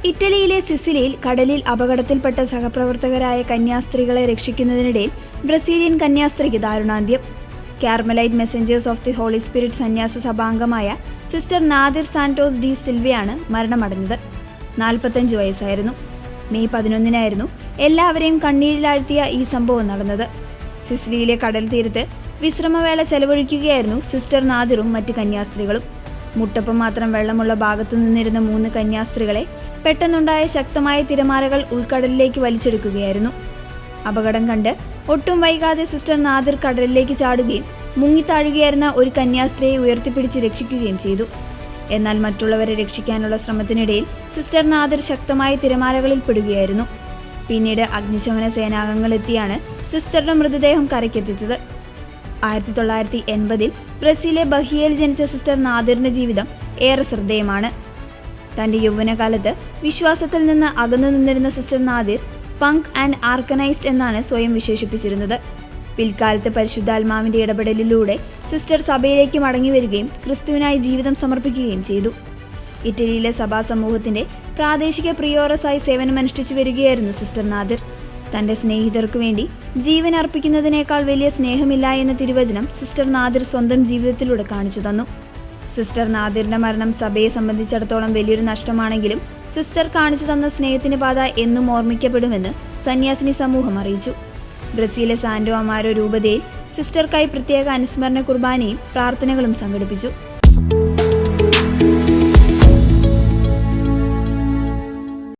ഇറ്റലിയിലെ സിസിലിയിൽ കടലിൽ അപകടത്തിൽപ്പെട്ട സഹപ്രവർത്തകരായ കന്യാസ്ത്രീകളെ രക്ഷിക്കുന്നതിനിടയിൽ ബ്രസീലിയൻ കന്യാസ്ത്രീക്ക് ദാരുണാന്ത്യം. Carmelite Messengers of the Holy Spirit സന്യാസ സഭാംഗമായ സിസ്റ്റർ നാദിർ സാന്റോസ് ഡി സിൽവയാണ് മരണമടഞ്ഞത്. 45 വയസ്സായിരുന്നു. മെയ് 11 എല്ലാവരെയും കണ്ണീരിലാഴ്ത്തിയ ഈ സംഭവം നടന്നത്. സിസിലിയിലെ കടൽ തീരത്ത് വിശ്രമവേള ചെലവഴിക്കുകയായിരുന്നു സിസ്റ്റർ നാദിറും മറ്റ് കന്യാസ്ത്രീകളും. മുട്ടപ്പം മാത്രം വെള്ളമുള്ള ഭാഗത്തു നിന്നിരുന്ന 3 കന്യാസ്ത്രീകളെ പെട്ടെന്നുണ്ടായ ശക്തമായ തിരമാലകൾ ഉൾക്കടലിലേക്ക് വലിച്ചെടുക്കുകയായിരുന്നു. അപകടം കണ്ട് ഒട്ടും വൈകാതെ സിസ്റ്റർ നാദിർ കടലിലേക്ക് ചാടുകയും മുങ്ങിത്താഴുകയായിരുന്ന ഒരു കന്യാസ്ത്രീയെ ഉയർത്തിപ്പിടിച്ച് രക്ഷിക്കുകയും ചെയ്തു. എന്നാൽ മറ്റുള്ളവരെ രക്ഷിക്കാനുള്ള ശ്രമത്തിനിടയിൽ സിസ്റ്റർ നാദിർ ശക്തമായ തിരമാലകളിൽ പെടുകയായിരുന്നു. പിന്നീട് അഗ്നിശമന സേനാംഗങ്ങളെത്തിയാണ് സിസ്റ്ററുടെ മൃതദേഹം കരയ്ക്കെത്തിച്ചത്. 1980 ബ്രസീലിലെ ബഹിയയിൽ ജനിച്ച സിസ്റ്റർ നാദിറിന്റെ ജീവിതം ഏറെ ശ്രദ്ധേയമാണ്. തന്റെ യൗവനകാലത്ത് വിശ്വാസത്തിൽ നിന്ന് അകന്നു നിന്നിരുന്ന സിസ്റ്റർ നാദിർ പങ്ക് ആൻഡ് ആർക്കനൈസ്ഡ് എന്നാണ് സ്വയം വിശേഷിപ്പിച്ചിരുന്നത്. പിൽക്കാലത്ത് പരിശുദ്ധാത്മാവിന്റെ ഇടപെടലിലൂടെ സിസ്റ്റർ സഭയിലേക്ക് മടങ്ങിവരികയും ക്രിസ്തുവിനായി ജീവിതം സമർപ്പിക്കുകയും ചെയ്തു. ഇറ്റലിയിലെ സഭാ സമൂഹത്തിന്റെ പ്രാദേശിക പ്രിയോറസായി സേവനമനുഷ്ഠിച്ചു വരികയായിരുന്നു സിസ്റ്റർ നാദിർ. തന്റെ സ്നേഹിതർക്കു വേണ്ടി ജീവൻ അർപ്പിക്കുന്നതിനേക്കാൾ വലിയ സ്നേഹമില്ല എന്ന തിരുവചനം സിസ്റ്റർ നാദിർ സ്വന്തം ജീവിതത്തിലൂടെ കാണിച്ചു തന്നു. സിസ്റ്റർ നാദിറിന്റെ മരണം സഭയെ സംബന്ധിച്ചിടത്തോളം വലിയൊരു നഷ്ടമാണെങ്കിലും സിസ്റ്റർ കാണിച്ചു തന്ന സ്നേഹത്തിന്റെ പാത എന്നും ഓർമ്മിക്കപ്പെടുമെന്ന് സന്യാസിനി സമൂഹം അറിയിച്ചു. ബ്രസീലിലെ സാന്റോ അമാരോ രൂപതയിൽ സിസ്റ്റർക്കായി പ്രത്യേക അനുസ്മരണ കുർബാനയും പ്രാർത്ഥനകളും സംഘടിപ്പിച്ചു.